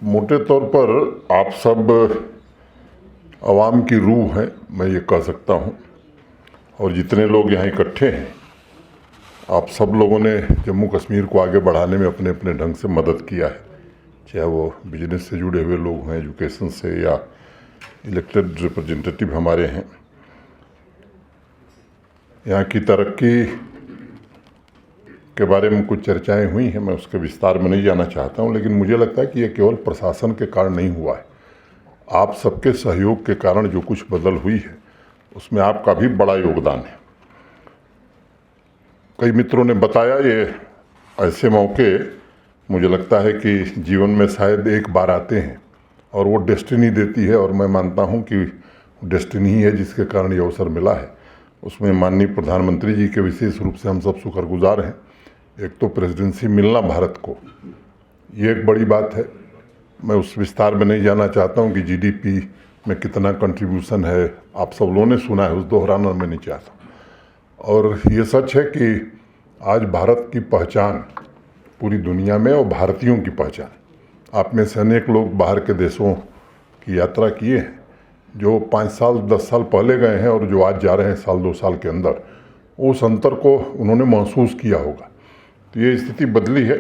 मोटे तौर पर आप सब आवाम की रूह हैं, मैं ये कह सकता हूँ। और जितने लोग यहाँ इकट्ठे हैं, आप सब लोगों ने जम्मू कश्मीर को आगे बढ़ाने में अपने अपने ढंग से मदद किया है, चाहे वो बिजनेस से जुड़े हुए लोग हैं, एजुकेशन से, या इलेक्टेड रिप्रेजेंटेटिव हमारे हैं। यहाँ की तरक्की के बारे में कुछ चर्चाएं हुई हैं, मैं उसके विस्तार में नहीं जाना चाहता हूं, लेकिन मुझे लगता है कि ये केवल प्रशासन के कारण नहीं हुआ है। आप सबके सहयोग के कारण जो कुछ बदल हुई है, उसमें आपका भी बड़ा योगदान है। कई मित्रों ने बताया, ये ऐसे मौके मुझे लगता है कि जीवन में शायद एक बार आते हैं और वो डेस्टिनी देती है, और मैं मानता हूँ कि डेस्टिनी ही है जिसके कारण ये अवसर मिला है। उसमें माननीय प्रधानमंत्री जी के विशेष रूप से हम सब शुक्रगुजार हैं। एक तो प्रेसिडेंसी मिलना भारत को, ये एक बड़ी बात है। मैं उस विस्तार में नहीं जाना चाहता हूँ कि जीडीपी में कितना कंट्रीब्यूशन है, आप सब लोगों ने सुना है, उस दोहराना मैं नहीं चाहता। और ये सच है कि आज भारत की पहचान पूरी दुनिया में, और भारतीयों की पहचान, आप में से अनेक लोग बाहर के देशों की यात्रा किए हैं, जो 5 साल 10 साल पहले गए हैं और जो आज जा रहे हैं साल 2 साल के अंदर, उस अंतर को उन्होंने महसूस किया होगा। तो ये स्थिति बदली है।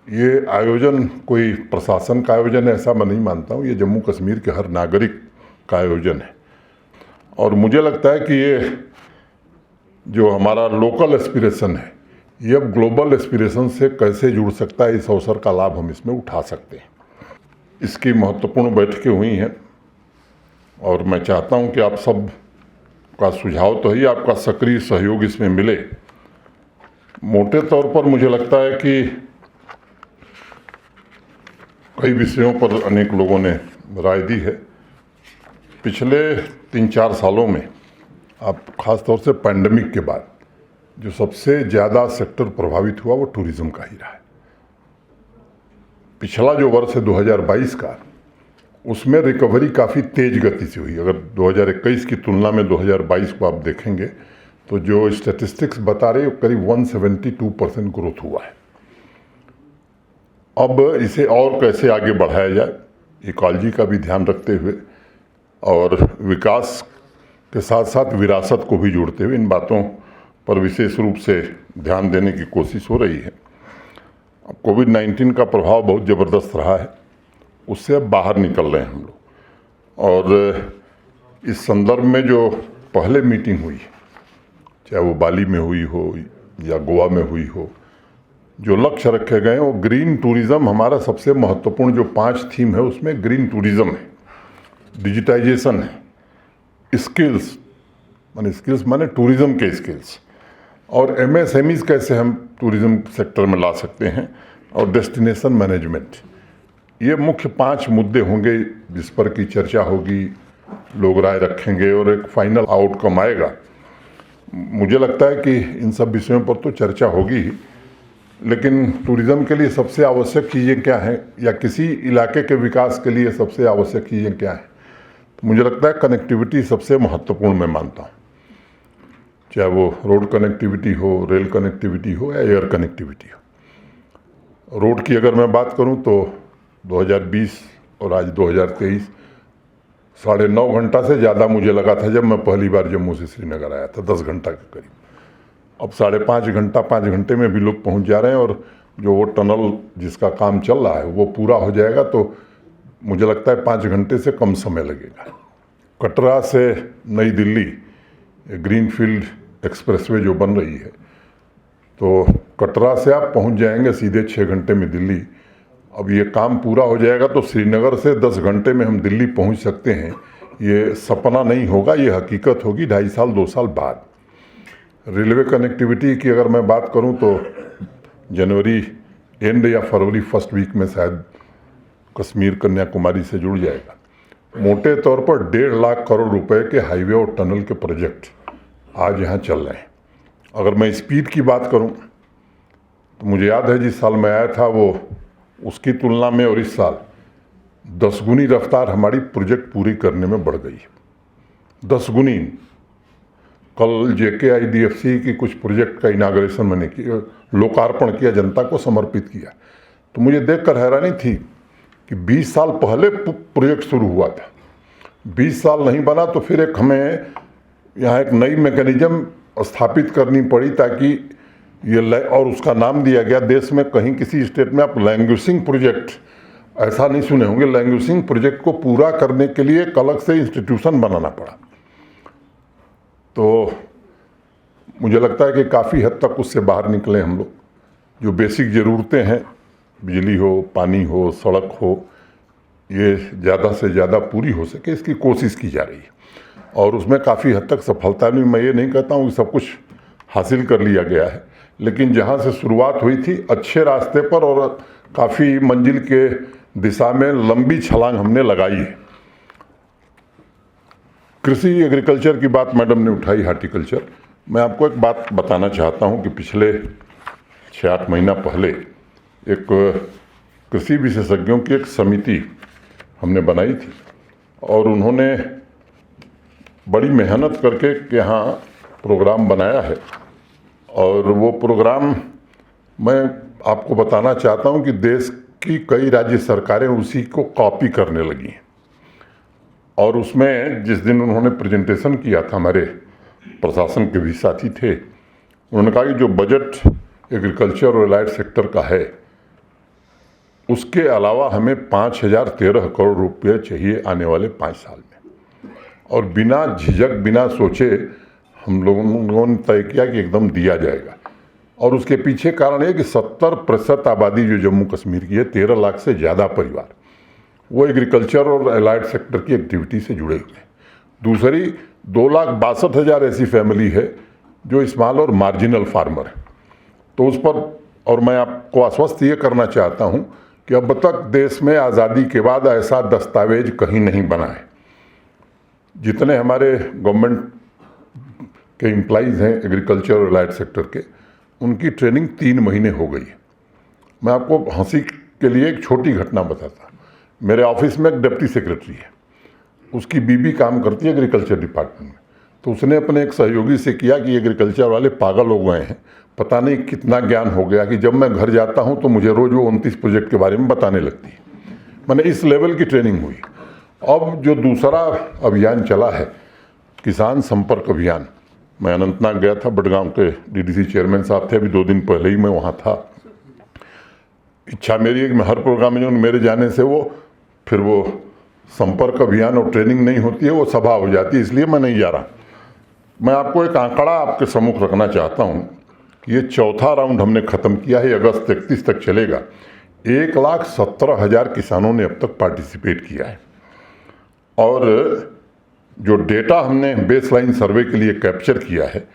ये आयोजन कोई प्रशासन का आयोजन है ऐसा मैं नहीं मानता हूँ, ये जम्मू कश्मीर के हर नागरिक का आयोजन है। और मुझे लगता है कि ये जो हमारा लोकल एस्पिरेशन है, ये अब ग्लोबल एस्पिरेशन से कैसे जुड़ सकता है, इस अवसर का लाभ हम इसमें उठा सकते हैं। इसकी महत्वपूर्ण बैठकें हुई हैं और मैं चाहता हूं कि आप सब का सुझाव तो ही, आपका सक्रिय सहयोग इसमें मिले। मोटे तौर पर मुझे लगता है कि कई विषयों पर अनेक लोगों ने राय दी है। पिछले 3-4 सालों में, आप खास तौर से पैंडेमिक के बाद, जो सबसे ज़्यादा सेक्टर प्रभावित हुआ वो टूरिज़्म का ही रहा है। पिछला जो वर्ष है 2022 का, उसमें रिकवरी काफ़ी तेज गति से हुई। अगर 2021 की तुलना में 2022 को आप देखेंगे तो जो स्टैटिस्टिक्स बता रहे हैं करीब 172% ग्रोथ हुआ है। अब इसे और कैसे आगे बढ़ाया जाए, इकोलॉजी का भी ध्यान रखते हुए और विकास के साथ साथ विरासत को भी जोड़ते हुए, इन बातों पर विशेष रूप से ध्यान देने की कोशिश हो रही है। अब कोविड-19 का प्रभाव बहुत ज़बरदस्त रहा है, उससे अब बाहर निकल रहे हैं हम लोग। और इस संदर्भ में जो पहले मीटिंग हुई, चाहे वो बाली में हुई हो या गोवा में हुई हो, जो लक्ष्य रखे गए हैं वो ग्रीन टूरिज़्म, हमारा सबसे महत्वपूर्ण जो 5 थीम है उसमें ग्रीन टूरिज़्म है, डिजिटाइजेशन है, स्किल्स माने टूरिज़्म के स्किल्स, और एमएसएमईज कैसे हम टूरिज़्म सेक्टर में ला सकते हैं, और डेस्टिनेशन मैनेजमेंट। ये मुख्य 5 मुद्दे होंगे जिस पर की चर्चा होगी, लोग राय रखेंगे और एक फाइनल आउटकम आएगा। मुझे लगता है कि इन सब विषयों पर तो चर्चा होगी ही, लेकिन टूरिज़्म के लिए सबसे आवश्यक चीज़ें क्या हैं, या किसी इलाके के विकास के लिए सबसे आवश्यक चीज़ें क्या हैं, तो मुझे लगता है कनेक्टिविटी सबसे महत्वपूर्ण मैं मानता हूँ। चाहे वो रोड कनेक्टिविटी हो, रेल कनेक्टिविटी हो या एयर कनेक्टिविटी हो। रोड की अगर मैं बात करूं तो 2020 और आज 2023, 9.5 घंटा से ज़्यादा मुझे लगा था जब मैं पहली बार जम्मू से श्रीनगर आया था, 10 घंटा के करीब। अब 5.5 घंटा, 5 घंटे में भी लोग पहुंच जा रहे हैं, और जो वो टनल जिसका काम चल रहा है वो पूरा हो जाएगा तो मुझे लगता है 5 घंटे से कम समय लगेगा। कटरा से नई दिल्ली ग्रीनफील्ड एक्सप्रेसवे जो बन रही है, तो कटरा से आप पहुंच जाएंगे सीधे 6 घंटे में दिल्ली। अब ये काम पूरा हो जाएगा तो श्रीनगर से 10 घंटे में हम दिल्ली पहुंच सकते हैं। ये सपना नहीं होगा, ये हकीकत होगी 2.5 साल 2 साल बाद। रेलवे कनेक्टिविटी की अगर मैं बात करूं तो जनवरी एंड या फरवरी फर्स्ट वीक में शायद कश्मीर कन्याकुमारी से जुड़ जाएगा। मोटे तौर पर 1.5 लाख करोड़ रुपए के हाईवे और टनल के प्रोजेक्ट आज यहाँ चल रहे हैं। अगर मैं स्पीड की बात करूं तो मुझे याद है जिस साल मैं आया था वो उसकी तुलना में और इस साल 10 गुनी रफ्तार हमारी प्रोजेक्ट पूरी करने में बढ़ गई है। 10 गुनी। कल JKIDFC की कुछ प्रोजेक्ट का इनाग्रेशन मैंने किया, लोकार्पण किया, जनता को समर्पित किया। तो मुझे देखकर हैरानी थी कि 20 साल पहले प्रोजेक्ट शुरू हुआ था, 20 साल नहीं बना तो फिर एक हमें यहाँ एक नई मैकेनिज्म स्थापित करनी पड़ी ताकि ये, और उसका नाम दिया गया, देश में कहीं किसी स्टेट में आप लैंग्वेजिंग प्रोजेक्ट ऐसा नहीं सुने होंगे, लैंग्वेजिंग प्रोजेक्ट को पूरा करने के लिए एक अलग से इंस्टीट्यूशन बनाना पड़ा। तो मुझे लगता है कि काफ़ी हद तक उससे बाहर निकले हम लोग। जो बेसिक ज़रूरतें हैं, बिजली हो, पानी हो, सड़क हो, ये ज़्यादा से ज़्यादा पूरी हो सके इसकी कोशिश की जा रही है और उसमें काफ़ी हद तक सफलता भी, मैं ये नहीं कहता हूँ कि सब कुछ हासिल कर लिया गया है, लेकिन जहाँ से शुरुआत हुई थी अच्छे रास्ते पर और काफ़ी मंजिल के दिशा में लंबी छलांग हमने लगाई है। कृषि एग्रीकल्चर की बात मैडम ने उठाई, हार्टिकल्चर। मैं आपको एक बात बताना चाहता हूँ कि पिछले 6-8 महीना पहले एक कृषि विशेषज्ञों की एक समिति हमने बनाई थी और उन्होंने बड़ी मेहनत करके यहाँ प्रोग्राम बनाया है और वो प्रोग्राम मैं आपको बताना चाहता हूँ कि देश की कई राज्य सरकारें उसी को कॉपी करने लगी हैं। और उसमें जिस दिन उन्होंने प्रेजेंटेशन किया था, हमारे प्रशासन के भी साथी थे, उन्होंने कहा कि जो बजट एग्रीकल्चर और एलाइड सेक्टर का है उसके अलावा हमें 5013 करोड़ रुपये चाहिए आने वाले 5 साल में। और बिना झिझक, बिना सोचे हम लोगों ने तय किया कि एकदम दिया जाएगा। और उसके पीछे कारण है कि 70% आबादी जो जम्मू कश्मीर की है, 13 लाख से ज़्यादा परिवार, वो एग्रीकल्चर और एलाइड सेक्टर की एक्टिविटी से जुड़े हुए हैं। दूसरी 2,62,000 ऐसी फैमिली है जो स्मॉल और मार्जिनल फार्मर है। तो उस पर, और मैं आपको आश्वस्त ये करना चाहता हूँ कि अब तक देश में आज़ादी के बाद ऐसा दस्तावेज कहीं नहीं बना है। जितने हमारे गवर्नमेंट के एम्प्लॉइज़ हैं एग्रीकल्चर और एलाइड सेक्टर के, उनकी ट्रेनिंग 3 महीने हो गई है। मैं आपको हंसी के लिए एक छोटी घटना बताता हूँ। मेरे ऑफिस में एक डिप्टी सेक्रेटरी है, उसकी बीबी काम करती है एग्रीकल्चर डिपार्टमेंट में। तो उसने अपने एक सहयोगी से किया कि एग्रीकल्चर वाले पागल हो गए हैं, पता नहीं कितना ज्ञान हो गया कि जब मैं घर जाता हूं तो मुझे रोज़ वो 29 प्रोजेक्ट के बारे में बताने लगती है। मैंने इस लेवल की ट्रेनिंग हुई। अब जो दूसरा अभियान चला है, किसान संपर्क अभियान, मैं अनंतनाग गया था, बडगांव के डीडीसी चेयरमैन साहब थे, अभी 2 दिन पहले ही मैं वहाँ था। इच्छा मेरी है कि मैं हर प्रोग्राम में, मेरे जाने से फिर वो संपर्क अभियान और ट्रेनिंग नहीं होती है, वो सभा हो जाती है, इसलिए मैं नहीं जा रहा। मैं आपको एक आंकड़ा आपके सम्मुख रखना चाहता हूँ कि ये 4था राउंड हमने ख़त्म किया है, अगस्त 31 तक चलेगा। 1,17,000 किसानों ने अब तक पार्टिसिपेट किया है और जो डेटा हमने बेसलाइन सर्वे के लिए कैप्चर किया है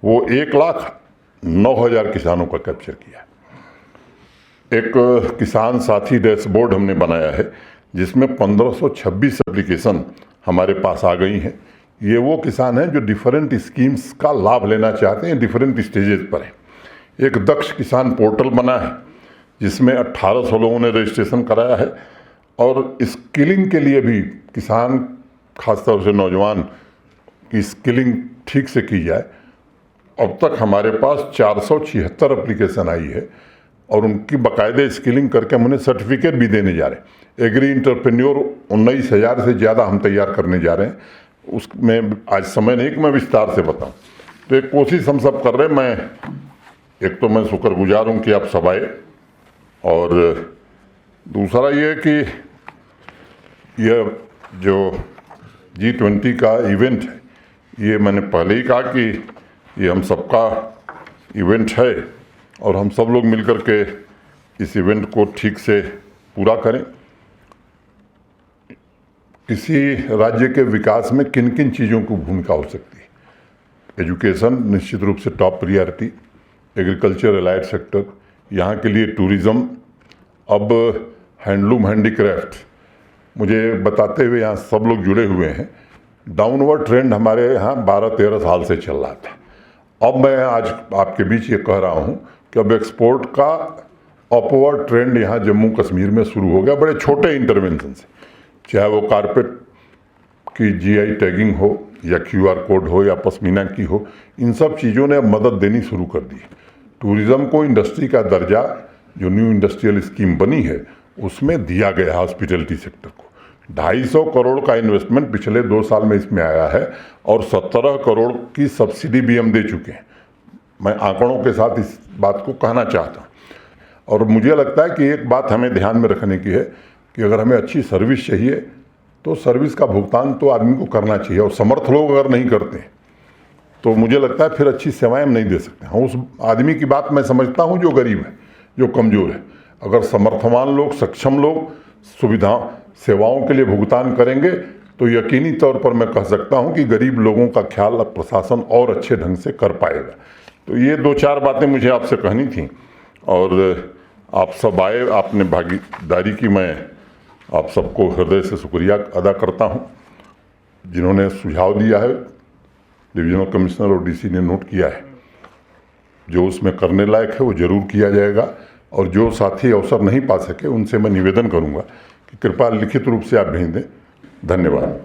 वो 1,09,000 किसानों का कैप्चर किया है। एक किसान साथी डैशबोर्ड हमने बनाया है जिसमें 1526 एप्लीकेशन हमारे पास आ गई हैं। ये वो किसान हैं जो डिफरेंट स्कीम्स का लाभ लेना चाहते हैं, डिफरेंट स्टेजेस पर हैं। एक दक्ष किसान पोर्टल बना है जिसमें 1800 लोगों ने रजिस्ट्रेशन कराया है और स्किलिंग के लिए भी किसान, खासतौर से नौजवान की स्किलिंग ठीक से की जाए। अब तक हमारे पास 476 एप्लीकेशन आई है और उनकी बाकायदे स्किलिंग करके हम उन्हें सर्टिफिकेट भी देने जा रहे हैं। एग्री इंटरप्रेन्योर 19,000 से ज़्यादा हम तैयार करने जा रहे हैं। उसमें आज समय नहीं कि मैं विस्तार से बताऊं, तो एक कोशिश हम सब कर रहे हैं। एक तो मैं शुक्रगुजार हूं कि आप सब आए और दूसरा ये कि यह जो G20 का इवेंट है, ये मैंने पहले ही कहा कि ये हम सबका इवेंट है और हम सब लोग मिलकर के इस इवेंट को ठीक से पूरा करें। किसी राज्य के विकास में किन किन चीज़ों की भूमिका हो सकती है? एजुकेशन निश्चित रूप से top priority, agriculture allied sector, यहाँ के लिए टूरिज़्म, अब हैंडलूम हैंडीक्राफ्ट। मुझे बताते हुए यहाँ सब लोग जुड़े हुए हैं, डाउनवर्ड ट्रेंड हमारे यहाँ 12-13 साल से चल रहा था। अब मैं आज आपके बीच ये कह रहा हूँ कि अब एक्सपोर्ट का अपवर्ड ट्रेंड यहाँ जम्मू कश्मीर में शुरू हो गया, बड़े छोटे इंटरवेंशन से, चाहे वो कारपेट की GI टैगिंग हो या QR कोड हो या पश्मीना की हो, इन सब चीज़ों ने अब मदद देनी शुरू कर दी। टूरिज़्म को इंडस्ट्री का दर्जा जो न्यू इंडस्ट्रियल स्कीम बनी है उसमें दिया गया है हॉस्पिटैलिटी सेक्टर को। 250 करोड़ का इन्वेस्टमेंट पिछले 2 साल में इसमें आया है और 17 करोड़ की सब्सिडी भी हम दे चुके हैं। मैं आंकड़ों के साथ इस बात को कहना चाहता हूँ। और मुझे लगता है कि एक बात हमें ध्यान में रखने की है कि अगर हमें अच्छी सर्विस चाहिए तो सर्विस का भुगतान तो आदमी को करना चाहिए, और समर्थ लोग अगर नहीं करते तो मुझे लगता है फिर अच्छी सेवाएं हम नहीं दे सकते। हाँ, उस आदमी की बात मैं समझता हूँ जो गरीब है, जो कमज़ोर है। अगर समर्थवान लोग, सक्षम लोग सुविधा सेवाओं के लिए भुगतान करेंगे तो यकीनी तौर पर मैं कह सकता हूँ कि गरीब लोगों का ख्याल अब प्रशासन और अच्छे ढंग से कर पाएगा। तो ये 2-4 बातें मुझे आपसे कहनी थी और आप सब आए, आपने भागीदारी की, मैं आप सबको हृदय से शुक्रिया अदा करता हूँ। जिन्होंने सुझाव दिया है, डिविजनल कमिश्नर और डीसी ने नोट किया है, जो उसमें करने लायक है वो ज़रूर किया जाएगा। और जो साथी अवसर नहीं पा सके उनसे मैं निवेदन करूँगा कि कृपया लिखित रूप से आप भेज दें। धन्यवाद।